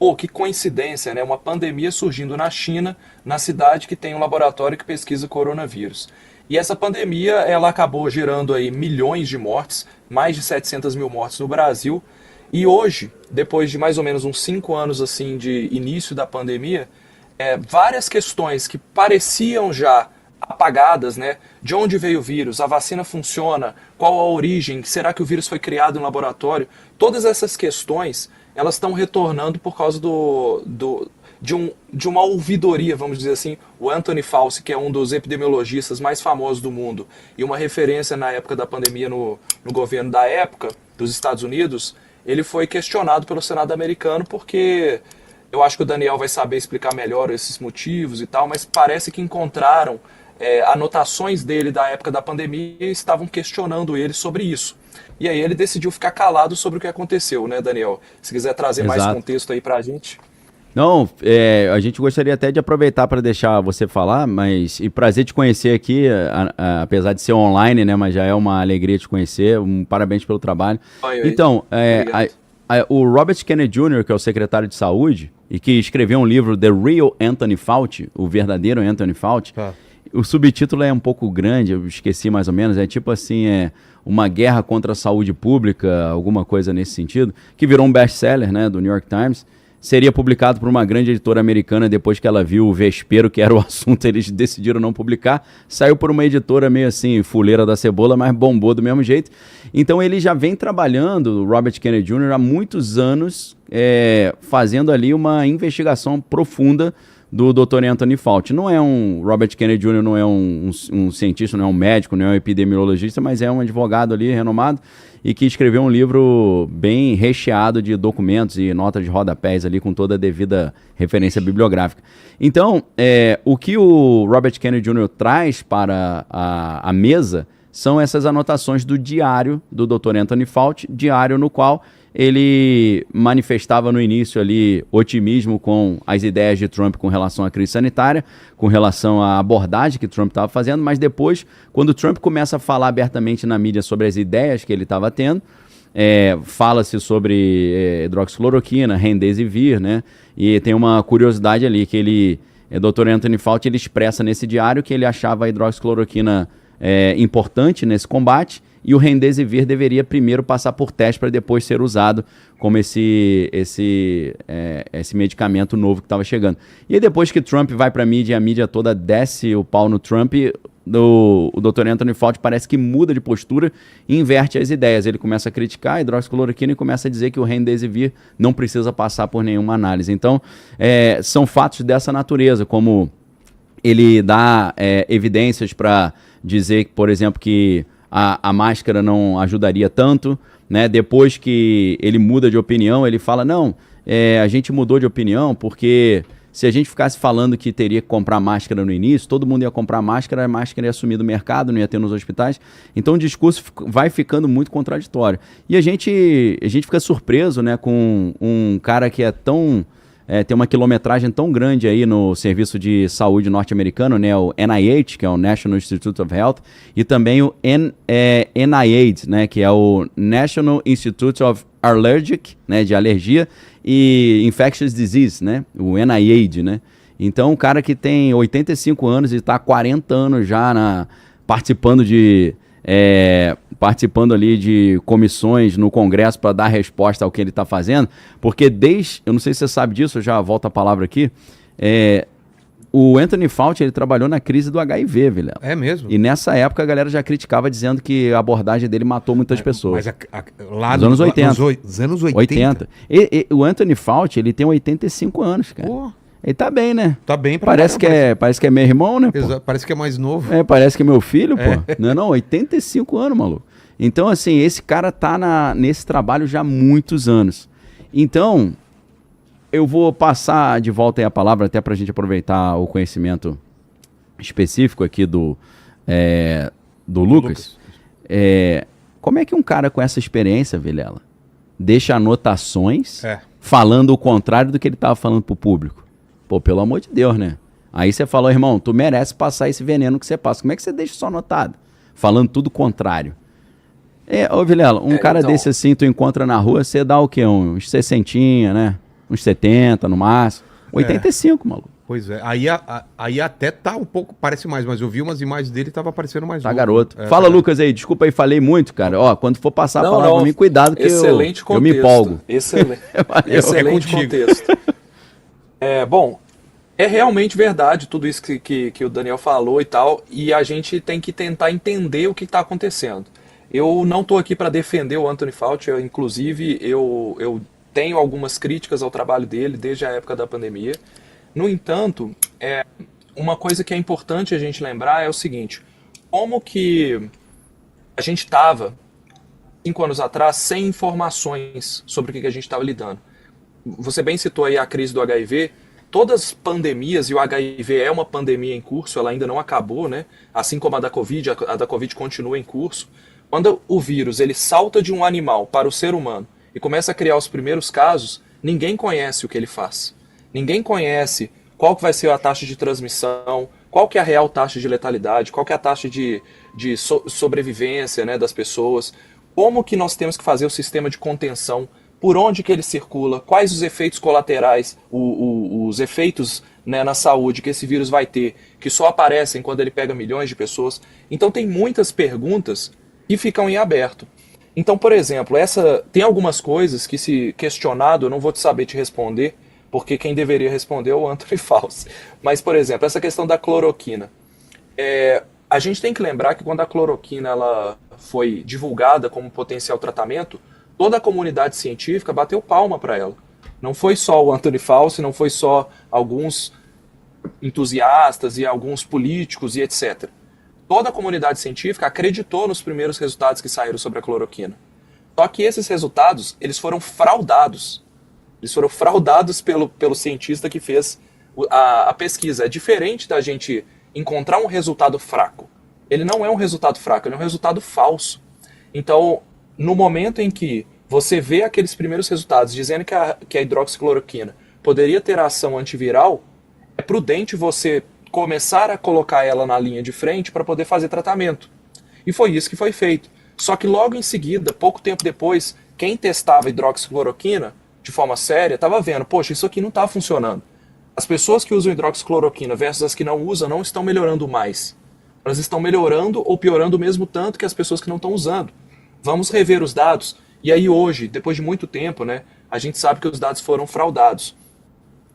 pô, que coincidência, né? Uma pandemia surgindo na China, na cidade que tem um laboratório que pesquisa coronavírus. E essa pandemia, ela acabou gerando aí milhões de mortes, mais de 700 mil mortes no Brasil. E hoje, depois de mais ou menos uns 5 anos assim de início da pandemia, várias questões que pareciam já apagadas, né? De onde veio o vírus? A vacina funciona? Qual a origem? Será que o vírus foi criado em laboratório? Todas essas questões, elas estão retornando por causa de uma ouvidoria, vamos dizer assim. O Anthony Fauci, que é um dos epidemiologistas mais famosos do mundo e uma referência na época da pandemia no governo da época, dos Estados Unidos, ele foi questionado pelo Senado americano porque eu acho que o Daniel vai saber explicar melhor esses motivos e tal, mas parece que encontraram anotações dele da época da pandemia e estavam questionando ele sobre isso. E aí ele decidiu ficar calado sobre o que aconteceu, né, Daniel? Se quiser trazer mais Exato. contexto aí pra gente. Não, a gente gostaria até de aproveitar para deixar você falar, mas e prazer te conhecer aqui, apesar de ser online, né? Mas já é uma alegria te conhecer. Parabéns pelo trabalho. Oi, oi. Então, Obrigado. o Robert Kennedy Jr., que é o secretário de saúde e que escreveu um livro, The Real Anthony Fauci, o verdadeiro Anthony Fauci. Tá. O subtítulo é um pouco grande, eu esqueci mais ou menos. É tipo assim, uma guerra contra a saúde pública, alguma coisa nesse sentido, que virou um best-seller, né, do New York Times. Seria publicado por uma grande editora americana depois que ela viu o Vespero, que era o assunto, eles decidiram não publicar. Saiu por uma editora meio assim, fuleira da cebola, mas bombou do mesmo jeito. Então ele já vem trabalhando, o Robert Kennedy Jr., há muitos anos, fazendo ali uma investigação profunda do Dr. Anthony Fauci. Robert Kennedy Jr. não é um cientista, não é um médico, não é um epidemiologista, mas é um advogado ali renomado e que escreveu um livro bem recheado de documentos e notas de rodapés ali com toda a devida referência bibliográfica. Então, o que o Robert Kennedy Jr. traz para a mesa são essas anotações do diário do Dr. Anthony Fauci, diário no qual ele manifestava no início ali otimismo com as ideias de Trump com relação à crise sanitária, com relação à abordagem que Trump estava fazendo, mas depois, quando Trump começa a falar abertamente na mídia sobre as ideias que ele estava tendo, fala-se sobre hidroxicloroquina, remdesivir, né? E tem uma curiosidade ali que Dr. Anthony Fauci, ele expressa nesse diário que ele achava a hidroxicloroquina importante nesse combate, e o remdesivir deveria primeiro passar por teste para depois ser usado como esse medicamento novo que estava chegando. E aí depois que Trump vai para a mídia e a mídia toda desce o pau no Trump, o Dr. Anthony Fauci parece que muda de postura e inverte as ideias. Ele começa a criticar a hidroxicloroquina e começa a dizer que o remdesivir não precisa passar por nenhuma análise. Então, são fatos dessa natureza, como ele dá evidências para dizer, por exemplo, que a máscara não ajudaria tanto, né? Depois que ele muda de opinião, ele fala, não, a gente mudou de opinião porque se a gente ficasse falando que teria que comprar máscara no início, todo mundo ia comprar máscara, a máscara ia sumir do mercado, não ia ter nos hospitais. Então o discurso vai ficando muito contraditório. E a gente fica surpreso, né, com um cara que tem uma quilometragem tão grande aí no serviço de saúde norte-americano, né, o NIH, que é o National Institute of Health, e também o NIAID, né, que é o National Institute of Allergic, né, de alergia, e Infectious Disease, né, o NIAID, né. Então, um cara que tem 85 anos e está há 40 anos já participando ali de comissões no Congresso para dar resposta ao que ele está fazendo, porque eu não sei se você sabe disso, eu já volto a palavra aqui, o Anthony Fauci, ele trabalhou na crise do HIV, Vilela. É mesmo? E nessa época a galera já criticava dizendo que a abordagem dele matou muitas pessoas. Mas lá nos anos 80. Nos anos 80. O Anthony Fauci, ele tem 85 anos, cara. Pô, Ele tá bem, né? tá bem pra Parece que é meu irmão, né, pô? Parece que é mais novo. Parece que é meu filho, pô. Não, 85 anos, maluco. Então, assim, esse cara tá nesse trabalho já há muitos anos. Então, eu vou passar de volta aí a palavra, até pra gente aproveitar o conhecimento específico aqui do Lucas. Como é que um cara com essa experiência, Vilela, deixa anotações falando o contrário do que ele tava falando pro público? Pô, pelo amor de Deus, né? Aí você falou, irmão, tu merece passar esse veneno que você passa. Como é que você deixa isso anotado? Falando tudo o contrário. Ô, Vilela, cara então, desse assim, tu encontra na rua, você dá o quê? Uns 60, né? uns 70 no máximo. 85, maluco. Pois é, aí até tá um pouco, parece mais, mas eu vi umas imagens dele e tava parecendo mais Tá, novo. garoto. Fala, Lucas, aí, desculpa aí, falei muito, cara. Ó, quando for passar a palavra pra mim, cuidado que eu me empolgo. Excelente contexto. Bom, é realmente verdade tudo isso que o Daniel falou e tal, e a gente tem que tentar entender o que está acontecendo. Eu não estou aqui para defender o Anthony Fauci, inclusive eu tenho algumas críticas ao trabalho dele desde a época da pandemia. No entanto, uma coisa que é importante a gente lembrar é o seguinte: como que a gente estava 5 anos atrás sem informações sobre o que a gente estava lidando? Você bem citou aí a crise do HIV. Todas as pandemias, e o HIV é uma pandemia em curso, ela ainda não acabou, né? Assim como a da Covid, a da Covid continua em curso. Quando o vírus ele salta de um animal para o ser humano e começa a criar os primeiros casos, ninguém conhece o que ele faz. Ninguém conhece qual que vai ser a taxa de transmissão, qual que é a real taxa de letalidade, qual que é a taxa de sobrevivência, né, das pessoas, como que nós temos que fazer o sistema de contenção, por onde que ele circula, quais os efeitos colaterais, os efeitos, né, na saúde que esse vírus vai ter, que só aparecem quando ele pega milhões de pessoas. Então tem muitas perguntas que ficam em aberto. Então, por exemplo, tem algumas coisas que, se questionado, eu não vou saber te responder, porque quem deveria responder é o Anthony Fauci. Mas, por exemplo, essa questão da cloroquina. A gente tem que lembrar que quando a cloroquina ela foi divulgada como potencial tratamento, toda a comunidade científica bateu palma para ela. Não foi só o Anthony Fauci, não foi só alguns entusiastas e alguns políticos e etc. Toda a comunidade científica acreditou nos primeiros resultados que saíram sobre a cloroquina. Só que esses resultados, eles foram fraudados. Eles foram fraudados pelo cientista que fez a pesquisa. É diferente da gente encontrar um resultado fraco. Ele não é um resultado fraco, ele é um resultado falso. Então, no momento em que você vê aqueles primeiros resultados dizendo que a hidroxicloroquina poderia ter ação antiviral, é prudente você começar a colocar ela na linha de frente para poder fazer tratamento. E foi isso que foi feito. Só que logo em seguida, pouco tempo depois, quem testava hidroxicloroquina de forma séria estava vendo, poxa, isso aqui não está funcionando. As pessoas que usam hidroxicloroquina versus as que não usam não estão melhorando mais. Elas estão melhorando ou piorando o mesmo tanto que as pessoas que não estão usando. Vamos rever os dados. E aí hoje, depois de muito tempo, né, a gente sabe que os dados foram fraudados.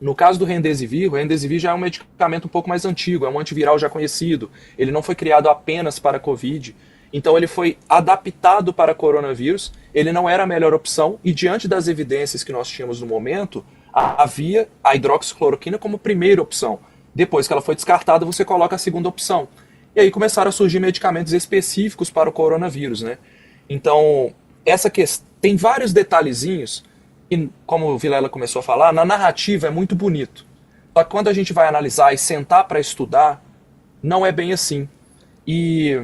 No caso do Remdesivir, o Remdesivir já é um medicamento um pouco mais antigo, é um antiviral já conhecido. Ele não foi criado apenas para a Covid. Então ele foi adaptado para coronavírus, ele não era a melhor opção, e diante das evidências que nós tínhamos no momento, havia a hidroxicloroquina como primeira opção. Depois que ela foi descartada, você coloca a segunda opção. E aí começaram a surgir medicamentos específicos para o coronavírus, né? Então, tem vários detalhezinhos, e como o Vilela começou a falar, na narrativa é muito bonito. Só que quando a gente vai analisar e sentar para estudar, não é bem assim. E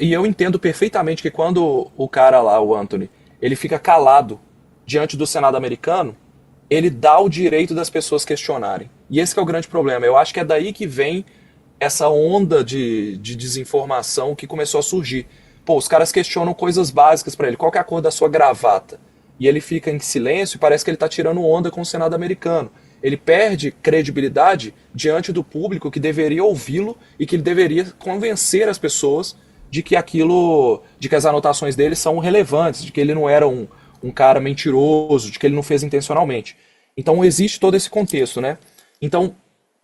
eu entendo perfeitamente que quando o cara lá, o Anthony, ele fica calado diante do Senado americano, ele dá o direito das pessoas questionarem. E esse que é o grande problema. Eu acho que é daí que vem essa onda de desinformação que começou a surgir. Pô, os caras questionam coisas básicas para ele. Qual que é a cor da sua gravata? E ele fica em silêncio e parece que ele está tirando onda com o Senado americano. Ele perde credibilidade diante do público que deveria ouvi-lo e que ele deveria convencer as pessoas de que as anotações dele são relevantes, de que ele não era um cara mentiroso, de que ele não fez intencionalmente. Então existe todo esse contexto, né? Então,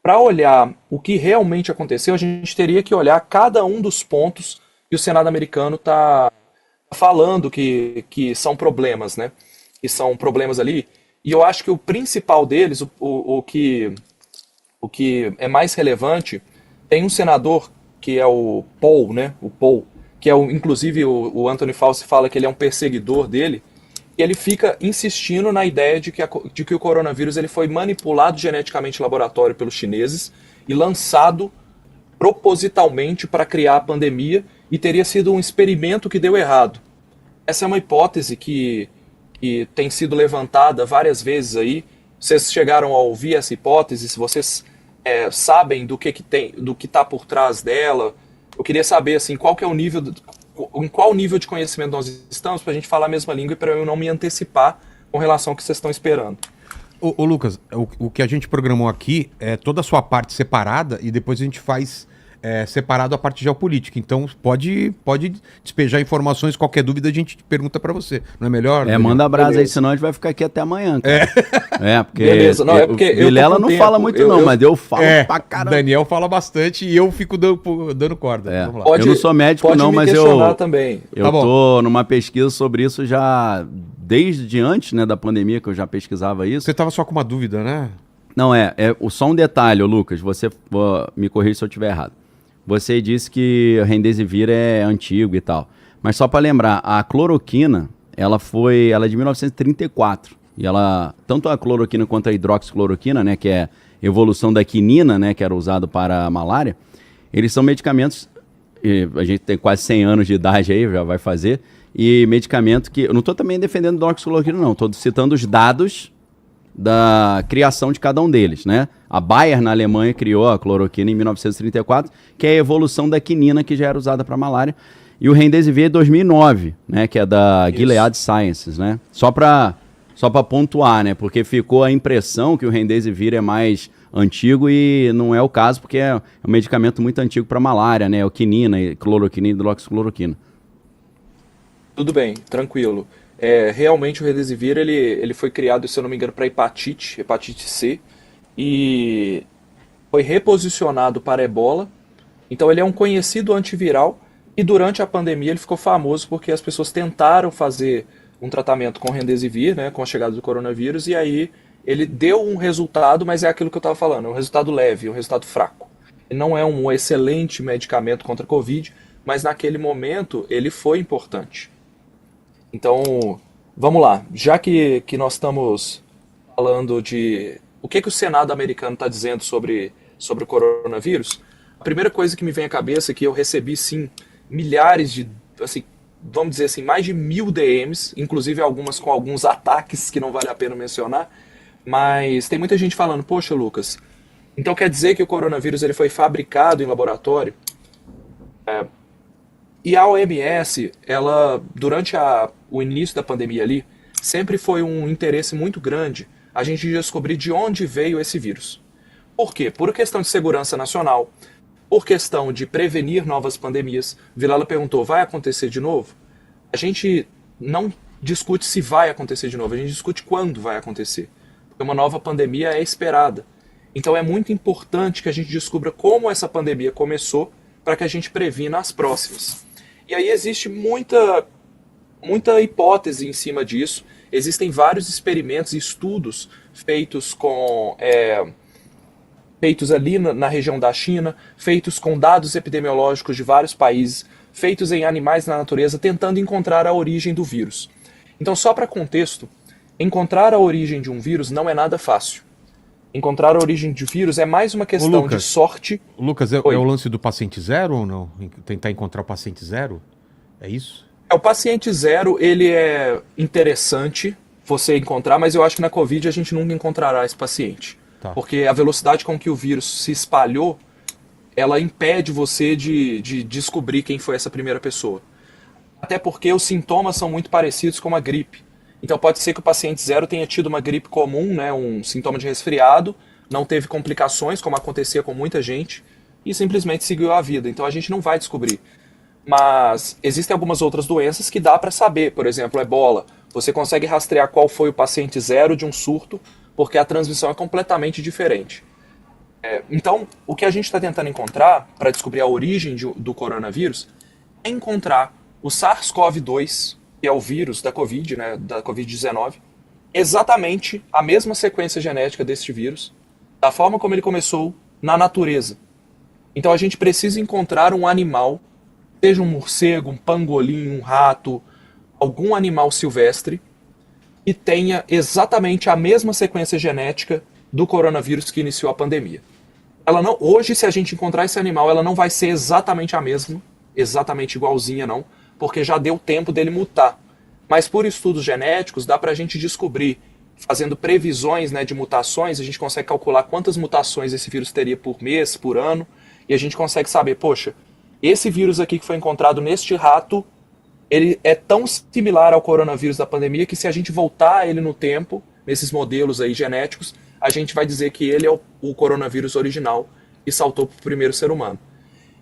para olhar o que realmente aconteceu, a gente teria que olhar cada um dos pontos que o Senado americano está falando que são problemas, né? Que são problemas ali. E eu acho que o principal deles, o que é mais relevante, tem um senador que é o Paul, né? O Paul, que é inclusive o Anthony Fauci fala que ele é um perseguidor dele, e ele fica insistindo na ideia de que o coronavírus ele foi manipulado geneticamente em laboratório pelos chineses e lançado propositalmente para criar a pandemia e teria sido um experimento que deu errado. Essa é uma hipótese que tem sido levantada várias vezes aí. Vocês chegaram a ouvir essa hipótese? Se vocês sabem do que está por trás dela, eu queria saber assim, qual que é o nível em qual nível de conhecimento nós estamos para a gente falar a mesma língua e para eu não me antecipar com relação ao que vocês estão esperando. Ô, Lucas, o que a gente programou aqui é toda a sua parte separada e depois a gente faz separado a parte geopolítica. Então pode despejar informações, qualquer dúvida a gente pergunta pra você. Não é melhor? Manda brasa aí, Beleza. senão a gente vai ficar aqui até amanhã, cara. Porque, Beleza, não, é porque o eu tô Vilela com não tempo. fala muito mas eu falo pra caramba. Daniel fala bastante e eu fico dando corda. Vamos lá. Eu não sou médico pode não, me mas questionar também. eu Tá bom. tô numa pesquisa sobre isso já desde antes, né, da pandemia, que eu já pesquisava isso. Você tava só com uma dúvida, né? Não, só um detalhe, ô Lucas, você me corrija se eu estiver errado. Você disse que o Remdesivir é antigo e tal, mas só para lembrar, a cloroquina, ela é de 1934, e tanto a cloroquina quanto a hidroxicloroquina, né, que é evolução da quinina, né, que era usado para a malária, eles são medicamentos, a gente tem quase 100 anos de idade aí, já vai fazer, e medicamento que, eu não estou também defendendo hidroxicloroquina não, estou citando os dados da criação de cada um deles, né? A Bayer, na Alemanha, criou a cloroquina em 1934, que é a evolução da quinina que já era usada para malária, e o Remdesivir é 2009, né? Que é da Gilead Sciences, né? Só para pontuar, né? Porque ficou a impressão que o Remdesivir é mais antigo e não é o caso, porque é um medicamento muito antigo para malária, né? O quinina, cloroquina e hidroxicloroquina. Tudo bem, tranquilo. Realmente o Remdesivir ele foi criado, se eu não me engano, para hepatite C, e foi reposicionado para ebola. Então ele é um conhecido antiviral e durante a pandemia ele ficou famoso porque as pessoas tentaram fazer um tratamento com Remdesivir, né, com a chegada do coronavírus, e aí ele deu um resultado, mas é aquilo que eu estava falando, é um resultado leve, um resultado fraco. Ele não é um excelente medicamento contra a Covid, mas naquele momento ele foi importante. Então, vamos lá. Já que nós estamos falando de o que o Senado americano está dizendo sobre o coronavírus, a primeira coisa que me vem à cabeça é que eu recebi, sim, milhares de, assim, vamos dizer assim, mais de 1000 DMs, inclusive algumas com alguns ataques que não vale a pena mencionar, mas tem muita gente falando, poxa, Lucas, então quer dizer que o coronavírus ele foi fabricado em laboratório? E a OMS, ela, durante o início da pandemia ali, sempre foi um interesse muito grande a gente descobrir de onde veio esse vírus. Por quê? Por questão de segurança nacional, por questão de prevenir novas pandemias. Vilela perguntou, vai acontecer de novo? A gente não discute se vai acontecer de novo, a gente discute quando vai acontecer. Porque uma nova pandemia é esperada. Então é muito importante que a gente descubra como essa pandemia começou para que a gente previna as próximas. E aí existe muita hipótese em cima disso. Existem vários experimentos e estudos feitos feitos ali na região da China, feitos com dados epidemiológicos de vários países, feitos em animais na natureza, tentando encontrar a origem do vírus. Então, só para contexto, encontrar a origem de um vírus não é nada fácil. Encontrar a origem de vírus é mais uma questão de sorte. Lucas, é o lance do paciente zero ou não? Tentar encontrar o paciente zero? É isso? O paciente zero, ele é interessante você encontrar, mas eu acho que na Covid a gente nunca encontrará esse paciente. Tá. Porque a velocidade com que o vírus se espalhou, ela impede você de descobrir quem foi essa primeira pessoa. Até porque os sintomas são muito parecidos com a gripe. Então pode ser que o paciente zero tenha tido uma gripe comum, né, um sintoma de resfriado, não teve complicações, como acontecia com muita gente, e simplesmente seguiu a vida. Então a gente não vai descobrir. Mas existem algumas outras doenças que dá para saber. Por exemplo, ebola. Você consegue rastrear qual foi o paciente zero de um surto, porque a transmissão é completamente diferente. Então, o que a gente está tentando encontrar, para descobrir a origem do coronavírus, é encontrar o SARS-CoV-2, que é o vírus da Covid, né, da Covid-19, exatamente a mesma sequência genética deste vírus, da forma como ele começou na natureza. Então a gente precisa encontrar um animal, seja um morcego, um pangolim, um rato, algum animal silvestre, que tenha exatamente a mesma sequência genética do coronavírus que iniciou a pandemia. Hoje, se a gente encontrar esse animal, ela não vai ser exatamente a mesma, exatamente igualzinha não, porque já deu tempo dele mutar. Mas por estudos genéticos dá para a gente descobrir, fazendo previsões, né, de mutações, a gente consegue calcular quantas mutações esse vírus teria por mês, por ano, e a gente consegue saber, poxa, esse vírus aqui que foi encontrado neste rato, ele é tão similar ao coronavírus da pandemia que se a gente voltar ele no tempo, nesses modelos aí genéticos, a gente vai dizer que ele é o coronavírus original e saltou para o primeiro ser humano.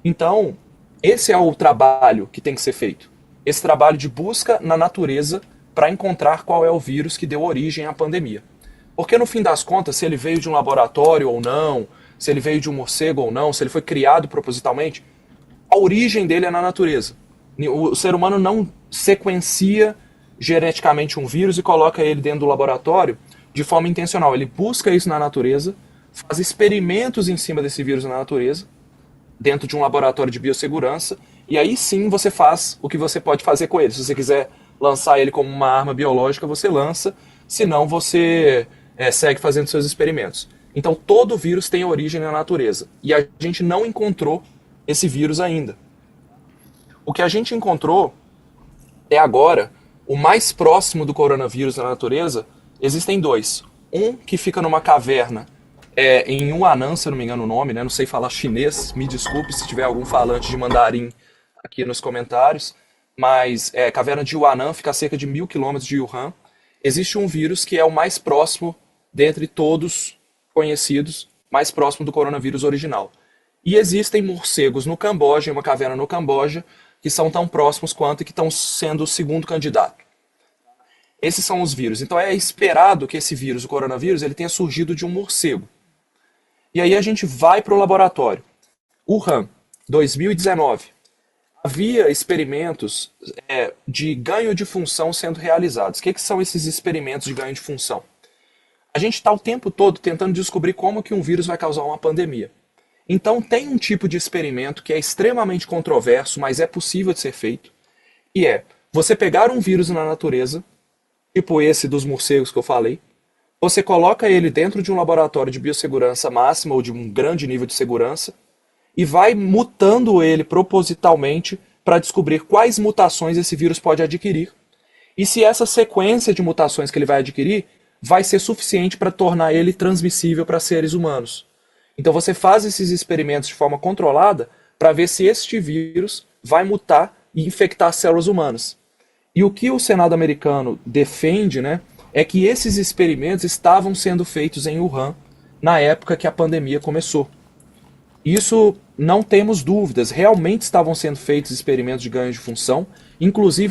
Então, esse é o trabalho que tem que ser feito. Esse trabalho de busca na natureza para encontrar qual é o vírus que deu origem à pandemia. Porque no fim das contas, se ele veio de um laboratório ou não, se ele veio de um morcego ou não, se ele foi criado propositalmente, a origem dele é na natureza. O ser humano não sequencia geneticamente um vírus e coloca ele dentro do laboratório de forma intencional. Ele busca isso na natureza, faz experimentos em cima desse vírus na natureza, dentro de um laboratório de biossegurança, e aí sim você faz o que você pode fazer com ele. Se você quiser lançar ele como uma arma biológica, você lança, senão você segue fazendo seus experimentos. Então todo vírus tem origem na natureza, e a gente não encontrou esse vírus ainda. O que a gente encontrou é agora o mais próximo do coronavírus na natureza. Existem dois. Um que fica numa caverna em Yunnan, se eu não me engano o nome, né? Não sei falar chinês, me desculpe se tiver algum falante de mandarim aqui nos comentários, mas a caverna de Yunnan fica a cerca de 1.000 quilômetros de Wuhan. Existe um vírus que é o mais próximo dentre todos conhecidos, mais próximo do coronavírus original. E existem morcegos no Camboja, em uma caverna no Camboja, que são tão próximos quanto e que estão sendo o segundo candidato. Esses são os vírus. Então é esperado que esse vírus, o coronavírus, ele tenha surgido de um morcego. E aí a gente vai para o laboratório. Wuhan, 2019. Havia experimentos de ganho de função sendo realizados. O que são esses experimentos de ganho de função? A gente está o tempo todo tentando descobrir como que um vírus vai causar uma pandemia. Então tem um tipo de experimento que é extremamente controverso, mas é possível de ser feito, e você pegar um vírus na natureza, tipo esse dos morcegos que eu falei, você coloca ele dentro de um laboratório de biossegurança máxima ou de um grande nível de segurança e vai mutando ele propositalmente para descobrir quais mutações esse vírus pode adquirir e se essa sequência de mutações que ele vai adquirir vai ser suficiente para tornar ele transmissível para seres humanos. Então você faz esses experimentos de forma controlada para ver se este vírus vai mutar e infectar células humanas. E o que o Senado americano defende, né, é que esses experimentos estavam sendo feitos em Wuhan na época que a pandemia começou. Isso não temos dúvidas, realmente estavam sendo feitos experimentos de ganho de função, inclusive